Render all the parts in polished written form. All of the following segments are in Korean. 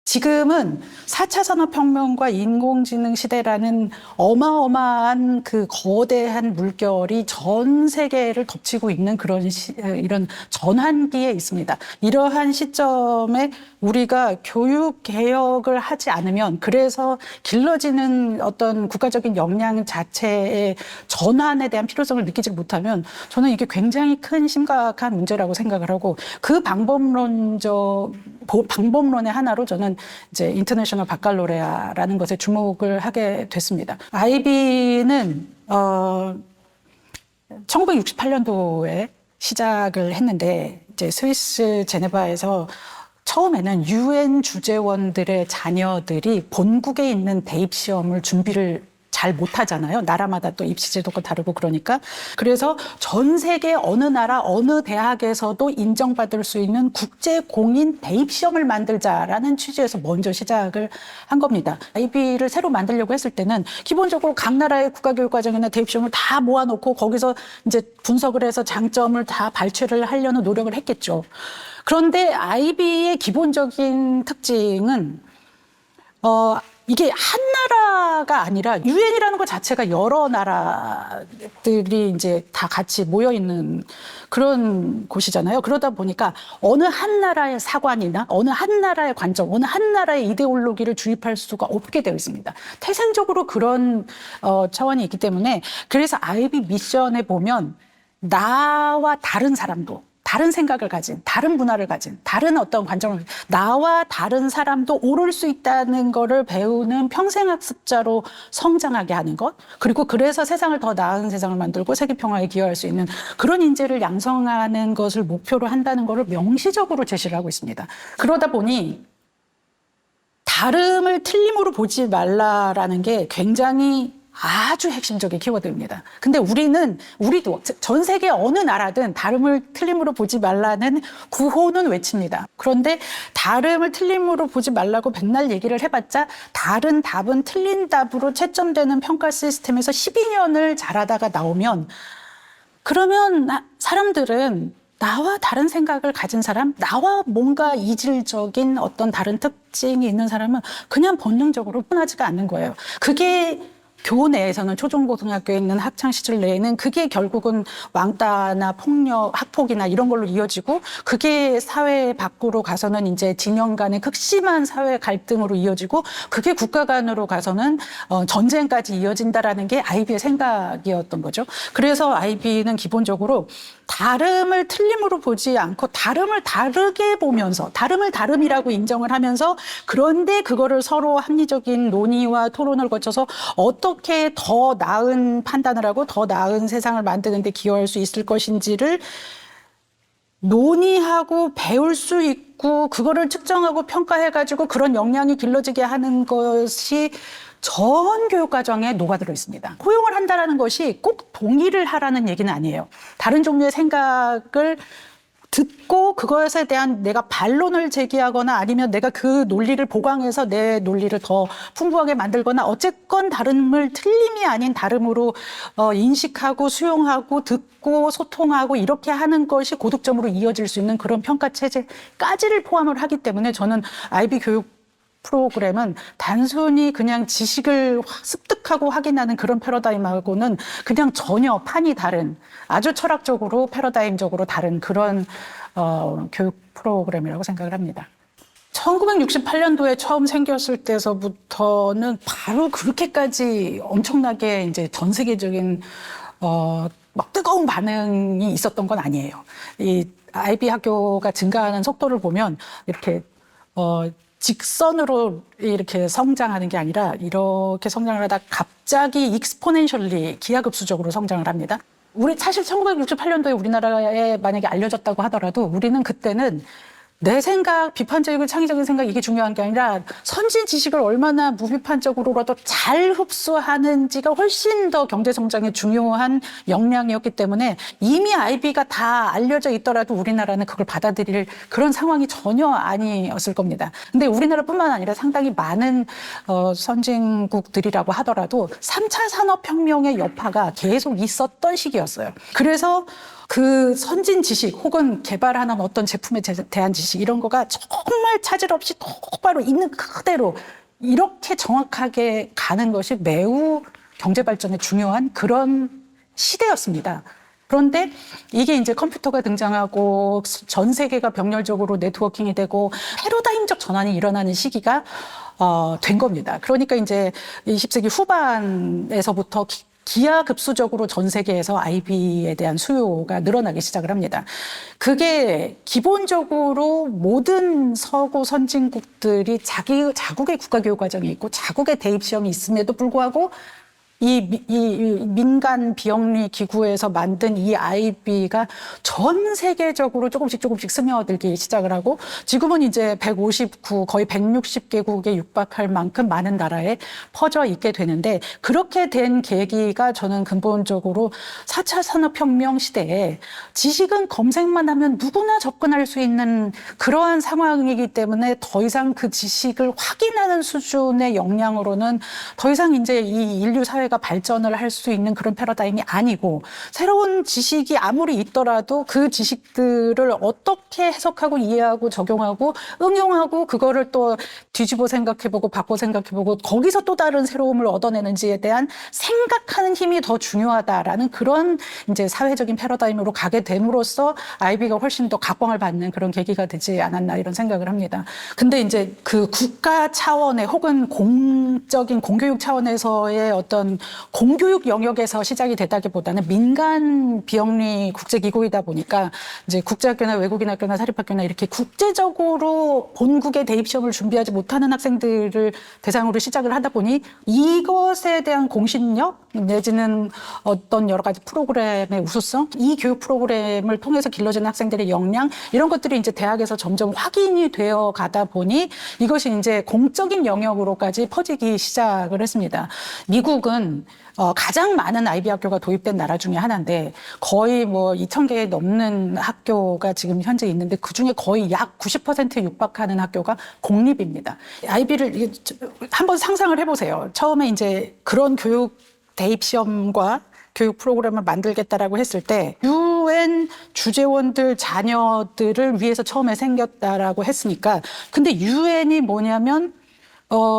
지금은 4차 산업혁명과 인공지능 시대라는 어마어마한 그 거대한 물결이 전 세계를 덮치고 있는 그런 이런 전환기에 있습니다. 이러한 시점에 우리가 교육 개혁을 하지 않으면, 그래서 길러지는 어떤 국가적인 역량 자체의 전환에 대한 필요성을 느끼지 못하면 저는 이게 굉장히 큰 심각한 문제라고 생각을 하고, 그 방법론의 하나로 저는 이제 인터내셔널 바칼로레아라는 것에 주목을 하게 됐습니다. IB는 1968년도에 시작을 했는데, 이제 스위스 제네바에서 처음에는 UN 주재원들의 자녀들이 본국에 있는 대입 시험을 준비를 잘 못하잖아요. 나라마다 또 입시 제도가 다르고 그러니까. 그래서 전 세계 어느 나라 어느 대학에서도 인정받을 수 있는 국제 공인 대입 시험을 만들자라는 취지에서 먼저 시작을 한 겁니다. IB를 새로 만들려고 했을 때는 기본적으로 각 나라의 국가교육과정이나 대입 시험을 다 모아놓고 거기서 이제 분석을 해서 장점을 다 발췌를 하려는 노력을 했겠죠. 그런데 IB의 기본적인 특징은 이게 한 나라가 아니라 유엔이라는 것 자체가 여러 나라들이 이제 다 같이 모여 있는 그런 곳이잖아요. 그러다 보니까 어느 한 나라의 사관이나 어느 한 나라의 관점, 어느 한 나라의 이데올로기를 주입할 수가 없게 되어 있습니다. 태생적으로 그런 차원이 있기 때문에, 그래서 IB 미션에 보면 나와 다른 사람도, 다른 생각을 가진, 다른 문화를 가진, 다른 어떤 관점을, 나와 다른 사람도 오를 수 있다는 거를 배우는 평생학습자로 성장하게 하는 것, 그리고 그래서 세상을 더 나은 세상을 만들고 세계 평화에 기여할 수 있는 그런 인재를 양성하는 것을 목표로 한다는 것을 명시적으로 제시를 하고 있습니다. 그러다 보니 다름을 틀림으로 보지 말라라는 게 굉장히 아주 핵심적인 키워드입니다. 근데 우리도 전 세계 어느 나라든 다름을 틀림으로 보지 말라는 구호는 외칩니다. 그런데 다름을 틀림으로 보지 말라고 백날 얘기를 해봤자 다른 답은 틀린 답으로 채점되는 평가 시스템에서 12년을 잘하다가 나오면, 그러면 사람들은 나와 다른 생각을 가진 사람, 나와 뭔가 이질적인 어떤 다른 특징이 있는 사람은 그냥 본능적으로 편하지가 않는 거예요. 그게 교내에서는, 초중고등학교에 있는 학창시절 내에는 그게 결국은 왕따나 폭력, 학폭이나 이런 걸로 이어지고, 그게 사회 밖으로 가서는 이제 진영 간의 극심한 사회 갈등으로 이어지고, 그게 국가 간으로 가서는 전쟁까지 이어진다라는 게 IB의 생각이었던 거죠. 그래서 IB는 기본적으로 다름을 틀림으로 보지 않고 다름을 다르게 보면서, 다름을 다름이라고 인정을 하면서, 그런데 그거를 서로 합리적인 논의와 토론을 거쳐서 어떻게 더 나은 판단을 하고 더 나은 세상을 만드는 데 기여할 수 있을 것인지를 논의하고 배울 수 있고, 그거를 측정하고 평가해가지고 그런 역량이 길러지게 하는 것이 전 교육과정에 녹아들어 있습니다. 포용을 한다는 것이 꼭 동의를 하라는 얘기는 아니에요. 다른 종류의 생각을 듣고 그것에 대한 내가 반론을 제기하거나, 아니면 내가 그 논리를 보강해서 내 논리를 더 풍부하게 만들거나, 어쨌건 다름을 틀림이 아닌 다름으로 인식하고 수용하고 듣고 소통하고 이렇게 하는 것이 고득점으로 이어질 수 있는 그런 평가 체제까지를 포함을 하기 때문에, 저는 IB 교육 프로그램은 단순히 그냥 지식을 습득하고 확인하는 그런 패러다임하고는 그냥 전혀 판이 다른, 아주 철학적으로 패러다임적으로 다른 그런 교육 프로그램이라고 생각을 합니다. 1968년도에 처음 생겼을 때서부터는 바로 그렇게까지 엄청나게 이제 전 세계적인 막 뜨거운 반응이 있었던 건 아니에요. 이 IB 학교가 증가하는 속도를 보면 이렇게 직선으로 이렇게 성장하는 게 아니라 이렇게 성장을 하다 갑자기 익스포넨셜리, 기하급수적으로 성장을 합니다. 우리 사실 1968년도에 우리나라에 만약에 알려졌다고 하더라도 우리는 그때는 내 생각, 비판적이고 창의적인 생각, 이게 중요한 게 아니라 선진 지식을 얼마나 무비판적으로라도 잘 흡수하는지가 훨씬 더 경제 성장에 중요한 역량이었기 때문에, 이미 IB가 다 알려져 있더라도 우리나라는 그걸 받아들일 그런 상황이 전혀 아니었을 겁니다. 근데 우리나라뿐만 아니라 상당히 많은 선진국들이라고 하더라도 3차 산업혁명의 여파가 계속 있었던 시기였어요. 그래서 그 선진 지식 혹은 개발하는 어떤 제품에 대한 지식 이런 거가 정말 차질 없이 똑바로 있는 그대로 이렇게 정확하게 가는 것이 매우 경제 발전에 중요한 그런 시대였습니다. 그런데 이게 이제 컴퓨터가 등장하고 전 세계가 병렬적으로 네트워킹이 되고 패러다임적 전환이 일어나는 시기가 된 겁니다. 그러니까 이제 20세기 후반에서부터 기하급수적으로 전 세계에서 IB에 대한 수요가 늘어나기 시작을 합니다. 그게 기본적으로 모든 서구 선진국들이 자국의 국가교육 과정이 있고 자국의 대입 시험이 있음에도 불구하고 이 민간 비영리 기구에서 만든 이 IB가 전 세계적으로 조금씩 스며들기 시작을 하고 지금은 이제 159 거의 160개국에 육박할 만큼 많은 나라에 퍼져 있게 되는데 그렇게 된 계기가 저는 근본적으로 4차 산업혁명 시대에 지식은 검색만 하면 누구나 접근할 수 있는 그러한 상황이기 때문에 더 이상 그 지식을 확인하는 수준의 역량으로는 더 이상 이제 이 인류 사회가 발전을 할 수 있는 그런 패러다임이 아니고 새로운 지식이 아무리 있더라도 그 지식들을 어떻게 해석하고 이해하고 적용하고 응용하고 그거를 또 뒤집어 생각해보고 바꿔 생각해보고 거기서 또 다른 새로움을 얻어내는지에 대한 생각하는 힘이 더 중요하다라는 그런 이제 사회적인 패러다임으로 가게 됨으로써 IB가 훨씬 더 각광을 받는 그런 계기가 되지 않았나 이런 생각을 합니다. 근데 이제 그 국가 차원의 혹은 공적인 공교육 차원에서의 어떤 공교육 영역에서 시작이 됐다기보다는 민간 비영리 국제기구이다 보니까 이제 국제학교나 외국인 학교나 사립학교나 이렇게 국제적으로 본국의 대입시험을 준비하지 못하는 학생들을 대상으로 시작을 하다 보니 이것에 대한 공신력 내지는 어떤 여러 가지 프로그램의 우수성, 이 교육 프로그램을 통해서 길러지는 학생들의 역량 이런 것들이 이제 대학에서 점점 확인이 되어 가다 보니 이것이 이제 공적인 영역으로까지 퍼지기 시작을 했습니다. 미국은 가장 많은 IB 학교가 도입된 나라 중에 하나인데 거의 뭐 2,000개 넘는 학교가 지금 현재 있는데 그중에 거의 약 90% 육박하는 학교가 공립입니다. IB를 한번 상상을 해보세요. 처음에 이제 그런 교육 대입 시험과 교육 프로그램을 만들겠다라고 했을 때 UN 주재원들 자녀들을 위해서 처음에 생겼다라고 했으니까 근데 UN이 뭐냐면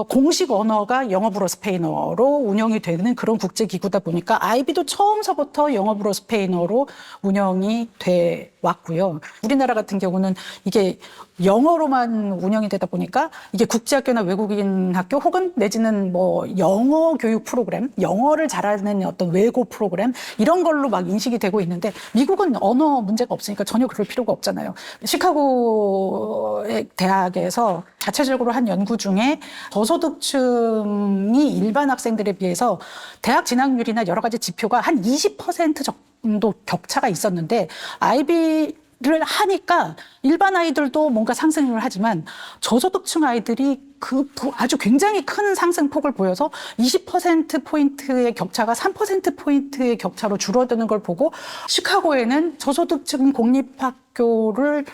공식 언어가 영어 불어 스페인어로 운영이 되는 그런 국제기구다 보니까 IB도 처음서부터 영어 불어 스페인어로 운영이 돼 왔고요. 우리나라 같은 경우는 이게 영어로만 운영이 되다 보니까 이게 국제학교나 외국인 학교 혹은 내지는 뭐 영어 교육 프로그램, 영어를 잘하는 어떤 외고 프로그램 이런 걸로 막 인식이 되고 있는데 미국은 언어 문제가 없으니까 전혀 그럴 필요가 없잖아요. 시카고의 대학에서 자체적으로 한 연구 중에 저소득층이 일반 학생들에 비해서 대학 진학률이나 여러 가지 지표가 한 20% 정도 격차가 있었는데 IB를 하니까 일반 아이들도 뭔가 상승을 하지만 저소득층 아이들이 아주 굉장히 큰 상승폭을 보여서 20%포인트의 격차가 3%포인트의 격차로 줄어드는 걸 보고 시카고에는 저소득층 공립학교를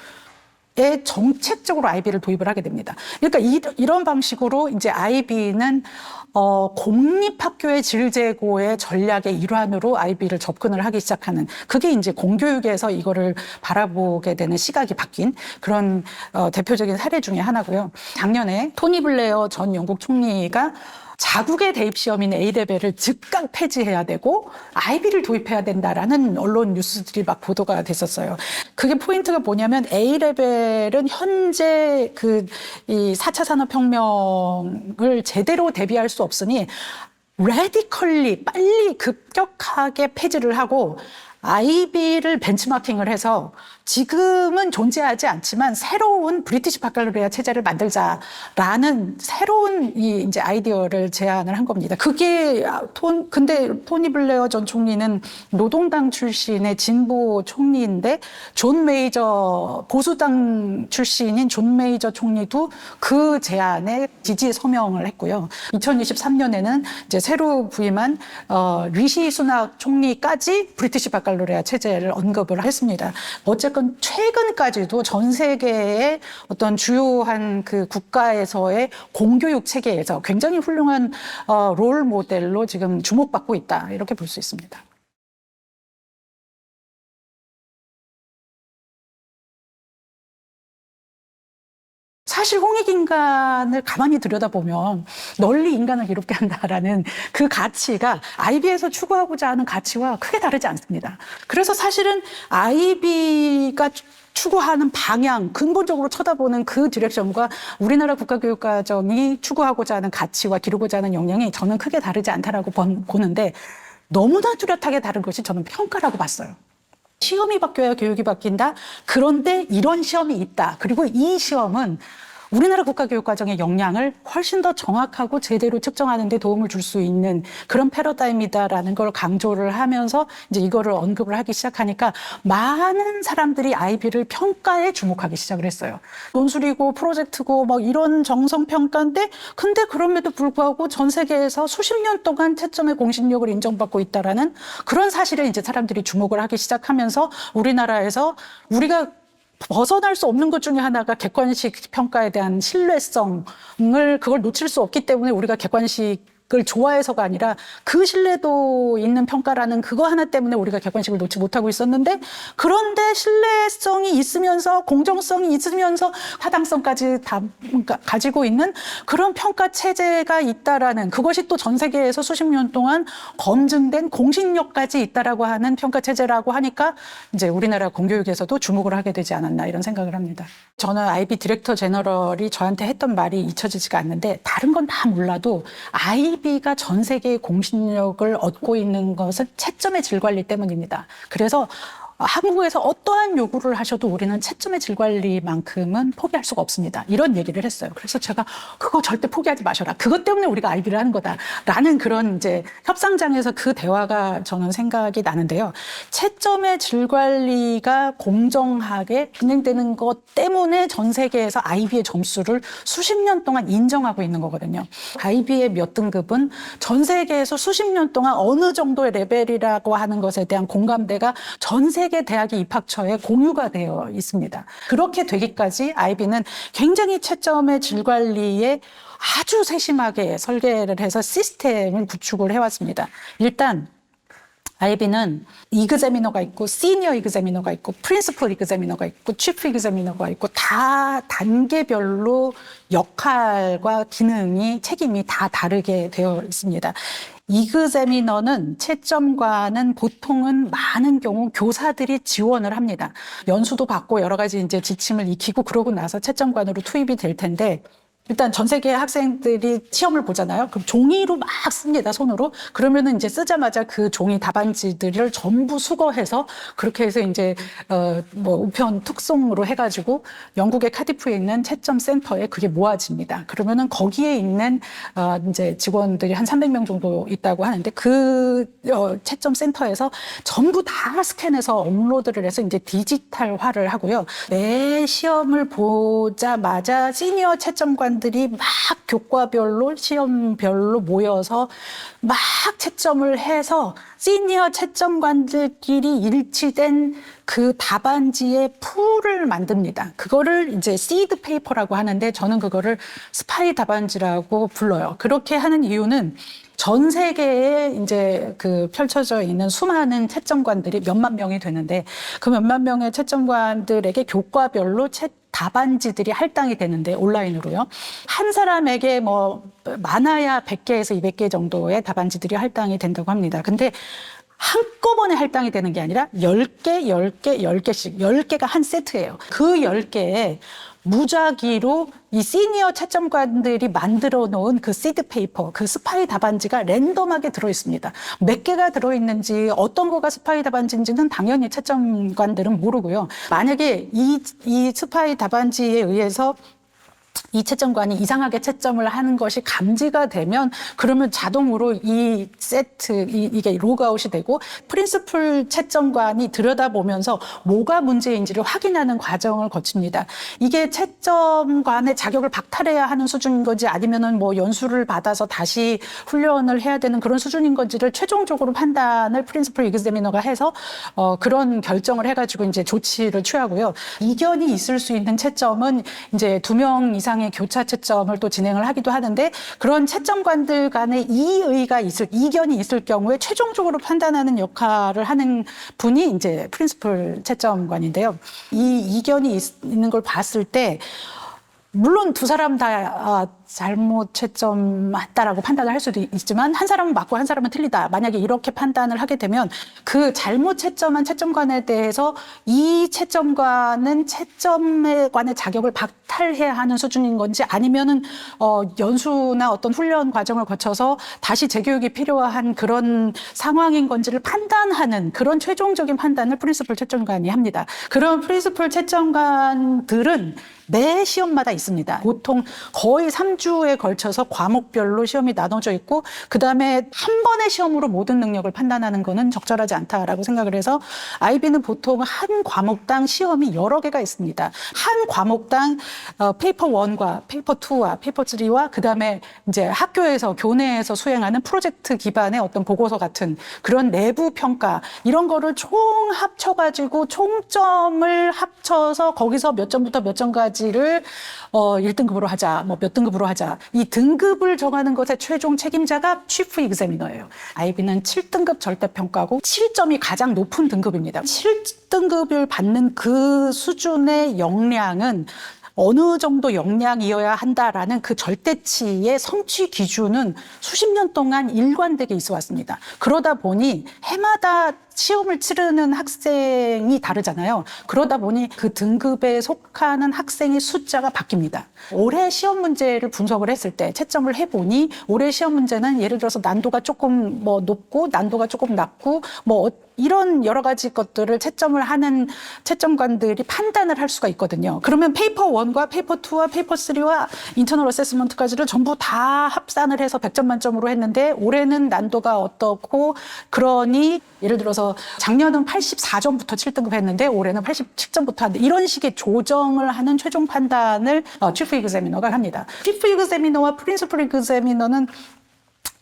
정책적으로 IB를 도입을 하게 됩니다. 그러니까 이런 방식으로 이제 IB는 공립학교의 질 제고의 전략의 일환으로 IB를 접근을 하기 시작하는 그게 이제 공교육에서 이거를 바라보게 되는 시각이 바뀐 그런 대표적인 사례 중에 하나고요. 작년에 토니 블레어 전 영국 총리가 자국의 대입 시험인 A레벨을 즉각 폐지해야 되고 IB를 도입해야 된다라는 언론 뉴스들이 막 보도가 됐었어요. 그게 포인트가 뭐냐면 A레벨은 현재 이 4차 산업혁명을 제대로 대비할 수 없으니 레디컬리 빨리 급격하게 폐지를 하고 IB를 벤치마킹을 해서 지금은 존재하지 않지만 새로운 브리티시 바칼로레아 체제를 만들자라는 새로운 이제 아이디어를 제안을 한 겁니다. 근데 토니 블레어 전 총리는 노동당 출신의 진보 총리인데 존 메이저 보수당 출신인 존 메이저 총리도 그 제안에 지지 서명을 했고요. 2023년에는 이제 새로 부임한 리시 수낙 총리까지 브리티시 바칼로레아 체제를 언급을 했습니다. 어쨌건 최근까지도 전 세계의 어떤 주요한 그 국가에서의 공교육 체계에서 굉장히 훌륭한 롤 모델로 지금 주목받고 있다 이렇게 볼 수 있습니다. 사실 홍익인간을 가만히 들여다보면 널리 인간을 이롭게 한다라는 그 가치가 아이비에서 추구하고자 하는 가치와 크게 다르지 않습니다. 그래서 사실은 아이비가 추구하는 방향, 근본적으로 쳐다보는 그 디렉션과 우리나라 국가교육과정이 추구하고자 하는 가치와 기르고자 하는 역량이 저는 크게 다르지 않다라고 보는데 너무나 뚜렷하게 다른 것이 저는 평가라고 봤어요. 시험이 바뀌어야 교육이 바뀐다. 그런데 이런 시험이 있다. 그리고 이 시험은 우리나라 국가교육과정의 역량을 훨씬 더 정확하고 제대로 측정하는 데 도움을 줄 수 있는 그런 패러다임이다라는 걸 강조를 하면서 이제 이거를 언급을 하기 시작하니까 많은 사람들이 아이비를 평가에 주목하기 시작을 했어요. 논술이고 프로젝트고 막 이런 정성평가인데 근데 그럼에도 불구하고 전 세계에서 수십 년 동안 채점의 공신력을 인정받고 있다라는 그런 사실에 이제 사람들이 주목을 하기 시작하면서 우리나라에서 우리가 벗어날 수 없는 것 중에 하나가 객관식 평가에 대한 신뢰성을 그걸 놓칠 수 없기 때문에 우리가 객관식을 좋아해서가 아니라 그 신뢰도 있는 평가라는 그거 하나 때문에 우리가 객관식을 놓지 못하고 있었는데 그런데 신뢰성이 있으면서 공정성이 있으면서 타당성까지 다 가지고 있는 그런 평가 체제가 있다라는 그것이 또 전 세계에서 수십 년 동안 검증된 공신력까지 있다라고 하는 평가 체제라고 하니까 이제 우리나라 공교육에서도 주목을 하게 되지 않았나 이런 생각을 합니다. 저는 아이비 디렉터 제너럴이 저한테 했던 말이 잊혀지지가 않는데 다른 건 다 몰라도 아이비가 전 세계의 공신력을 얻고 있는 것은 채점의 질 관리 때문입니다. 그래서 한국에서 어떠한 요구를 하셔도 우리는 채점의 질 관리만큼은 포기할 수가 없습니다. 이런 얘기를 했어요. 그래서 제가 그거 절대 포기하지 마셔라. 그것 때문에 우리가 아이비를 하는 거다라는 그런 이제 협상장에서 그 대화가 저는 생각이 나는데요. 채점의 질 관리가 공정하게 진행되는 것 때문에 전 세계에서 아이비의 점수를 수십 년 동안 인정하고 있는 거거든요. 아이비의 몇 등급은 전 세계에서 수십 년 동안 어느 정도의 레벨이라고 하는 것에 대한 공감대가 전 세계 대학의 입학처에 공유가 되어 있습니다. 그렇게 되기까지 아이비는 굉장히 채점의 질 관리에 아주 세심하게 설계를 해서 시스템을 구축을 해왔습니다. 일단 아이비는 이그제미너가 있고 시니어 이그제미너가 있고 프린시플 이그제미너가 있고 치프 이그제미너가 있고 다 단계별로 역할과 기능이 책임이 다 다르게 되어 있습니다. 이그제미너는 채점관은 보통은 많은 경우 교사들이 지원을 합니다. 연수도 받고 여러 가지 이제 지침을 익히고 그러고 나서 채점관으로 투입이 될 텐데 일단 전 세계 학생들이 시험을 보잖아요. 그럼 종이로 막 씁니다, 손으로. 그러면은 이제 쓰자마자 그 종이 답안지들을 전부 수거해서 그렇게 해서 이제, 우편 특송으로 해가지고 영국의 카디프에 있는 채점 센터에 그게 모아집니다. 그러면은 거기에 있는, 이제 직원들이 한 300명 정도 있다고 하는데 채점 센터에서 전부 다 스캔해서 업로드를 해서 이제 디지털화를 하고요. 매 시험을 보자마자 시니어 채점관 들이 막 교과별로 시험별로 모여서 막 채점을 해서 시니어 채점관들끼리 일치된 그 답안지의 풀을 만듭니다. 그거를 이제 시드 페이퍼라고 하는데 저는 그거를 스파이 답안지라고 불러요. 그렇게 하는 이유는 전 세계에 이제 그 펼쳐져 있는 수많은 채점관들이 몇만 명이 되는데 그 몇만 명의 채점관들에게 교과별로 답안지들이 할당이 되는데 온라인으로요. 한 사람에게 뭐 많아야 100개에서 200개 정도의 답안지들이 할당이 된다고 합니다. 근데 한꺼번에 할당이 되는 게 아니라 10개, 10개, 10개씩 10개가 한 세트예요. 그 10개에 무작위로 이 시니어 채점관들이 만들어 놓은 그 시드 페이퍼, 그 스파이 답안지가 랜덤하게 들어 있습니다. 몇 개가 들어 있는지 어떤 거가 스파이 답안지인지는 당연히 채점관들은 모르고요. 만약에 이 스파이 답안지에 의해서 이 채점관이 이상하게 채점을 하는 것이 감지가 되면 그러면 자동으로 이 세트, 이게 로그아웃이 되고 프린시플 채점관이 들여다보면서 뭐가 문제인지를 확인하는 과정을 거칩니다. 이게 채점관의 자격을 박탈해야 하는 수준인 건지 아니면은 뭐 연수를 받아서 다시 훈련을 해야 되는 그런 수준인 건지를 최종적으로 판단을 프린시플 이그제미너가 해서 그런 결정을 해가지고 이제 조치를 취하고요. 이견이 있을 수 있는 채점은 이제 2명 이상의 교차 채점을 또 진행을 하기도 하는데 그런 채점관들 간의 이견이 있을 경우에 최종적으로 판단하는 역할을 하는 분이 이제 프린시플 채점관인데요. 이 이견이 있는 걸 봤을 때 물론 두 사람 다 잘못 채점했다라고 판단을 할 수도 있지만 한 사람은 맞고 한 사람은 틀리다. 만약에 이렇게 판단을 하게 되면 그 잘못 채점한 채점관에 대해서 이 채점관은 채점에 관의 자격을 박탈해야 하는 수준인 건지 아니면은 연수나 어떤 훈련 과정을 거쳐서 다시 재교육이 필요한 그런 상황인 건지를 판단하는 그런 최종적인 판단을 프린시플 채점관이 합니다. 그런 프린시플 채점관들은 매 시험마다 있습니다. 보통 거의 3주에 걸쳐서 과목별로 시험이 나눠져 있고 그다음에 한 번의 시험으로 모든 능력을 판단하는 거는 적절하지 않다라고 생각을 해서 아이비는 보통 한 과목당 시험이 여러 개가 있습니다. 한 과목당 페이퍼 1과 페이퍼 2와 페이퍼 3와 그다음에 이제 학교에서 교내에서 수행하는 프로젝트 기반의 어떤 보고서 같은 그런 내부 평가 이런 거를 총 합쳐가지고 총점을 합쳐서 거기서 몇 점부터 몇 점까지 를 1등급으로 하자, 뭐 몇 등급으로 하자. 이 등급을 정하는 것의 최종 책임자가 치프 이그제미너예요. 아이비는 7등급 절대평가고 7점이 가장 높은 등급입니다. 7등급을 받는 그 수준의 역량은 어느 정도 역량이어야 한다라는 그 절대치의 성취 기준은 수십 년 동안 일관되게 있어 왔습니다. 그러다 보니 해마다 시험을 치르는 학생이 다르잖아요. 그러다 보니 그 등급에 속하는 학생의 숫자가 바뀝니다. 올해 시험 문제를 분석을 했을 때 채점을 해보니 올해 시험 문제는 예를 들어서 난도가 조금 뭐 높고 난도가 조금 낮고 뭐 이런 여러 가지 것들을 채점을 하는 채점관들이 판단을 할 수가 있거든요. 그러면 페이퍼 1과 페이퍼 2와 페이퍼 3와 인터널 어세스먼트까지를 전부 다 합산을 해서 100점 만점으로 했는데 올해는 난도가 어떻고 그러니 예를 들어서 작년은 84점부터 7등급 했는데 올해는 87점부터 하는데 이런 식의 조정을 하는 최종 판단을 치프 이그제미너가 합니다. 치프 이그제미너와 프린시플 이그제미너는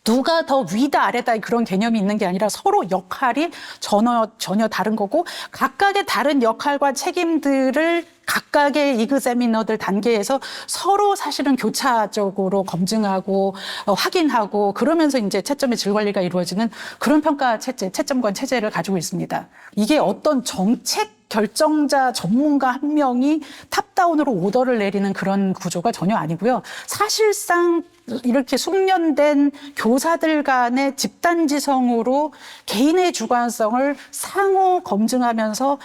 누가 더 위다 아래다 그런 개념이 있는 게 아니라 서로 역할이 전혀 다른 거고 각각의 다른 역할과 책임들을 각각의 이그제미너들 단계에서 서로 사실은 교차적으로 검증하고 확인하고 그러면서 이제 채점의 질 관리가 이루어지는 그런 평가 체제, 채점관 체제를 가지고 있습니다. 이게 어떤 정책 결정자 전문가 한 명이 탑다운으로 오더를 내리는 그런 구조가 전혀 아니고요. 사실상 이렇게 숙련된 교사들 간의 집단지성으로 개인의 주관성을 상호 검증하면서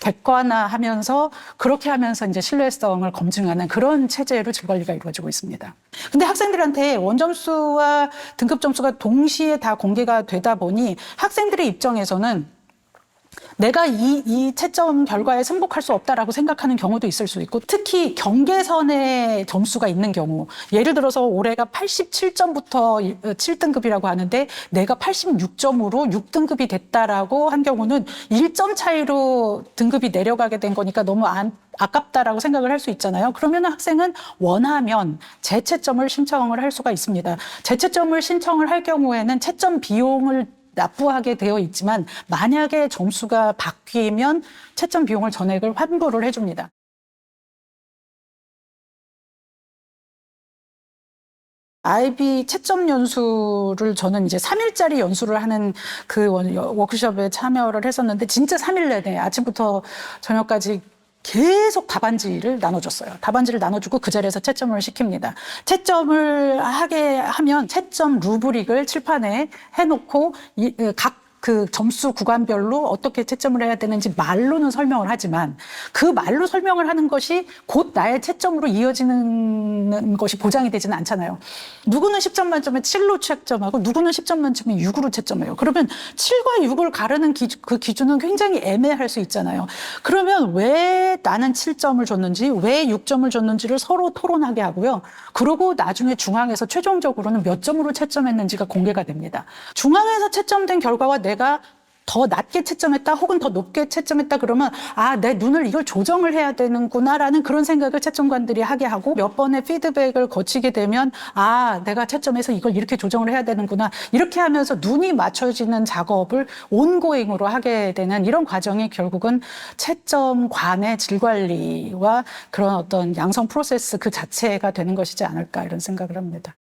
객관화하면서 그렇게 하면서 이제 신뢰성을 검증하는 그런 체제로 질 관리가 이루어지고 있습니다. 근데 학생들한테 원점수와 등급 점수가 동시에 다 공개가 되다 보니 학생들의 입장에서는 내가 이 채점 결과에 승복할 수 없다라고 생각하는 경우도 있을 수 있고 특히 경계선의 점수가 있는 경우 예를 들어서 올해가 87점부터 7등급이라고 하는데 내가 86점으로 6등급이 됐다라고 한 경우는 1점 차이로 등급이 내려가게 된 거니까 너무 아깝다라고 생각을 할 수 있잖아요. 그러면 학생은 원하면 재채점을 신청을 할 수가 있습니다. 재채점을 신청을 할 경우에는 채점 비용을 납부하게 되어 있지만 만약에 점수가 바뀌면 채점 비용을 전액을 환불을 해줍니다. 아이비 채점 연수를 저는 이제 3일짜리 연수를 하는 그 워크숍에 참여를 했었는데 진짜 3일 내내 아침부터 저녁까지 계속 답안지를 나눠줬어요. 답안지를 나눠주고 그 자리에서 채점을 시킵니다. 채점을 하게 하면 채점 루브릭을 칠판에 해놓고 각 그 점수 구간별로 어떻게 채점을 해야 되는지 말로는 설명을 하지만 그 말로 설명을 하는 것이 곧 나의 채점으로 이어지는 것이 보장이 되지는 않잖아요. 누구는 10점 만점에 7로 채점하고 누구는 10점 만점에 6으로 채점해요. 그러면 7과 6을 가르는 그 기준은 굉장히 애매할 수 있잖아요. 그러면 왜 나는 7점을 줬는지 왜 6점을 줬는지를 서로 토론하게 하고요. 그리고 나중에 중앙에서 최종적으로는 몇 점으로 채점했는지가 공개가 됩니다. 중앙에서 채점된 결과와 내가 더 낮게 채점했다 혹은 더 높게 채점했다 그러면 내 눈을 이걸 조정을 해야 되는구나라는 그런 생각을 채점관들이 하게 하고 몇 번의 피드백을 거치게 되면 내가 채점해서 이걸 이렇게 조정을 해야 되는구나 이렇게 하면서 눈이 맞춰지는 작업을 온고잉으로 하게 되는 이런 과정이 결국은 채점관의 질관리와 그런 어떤 양성 프로세스 그 자체가 되는 것이지 않을까 이런 생각을 합니다.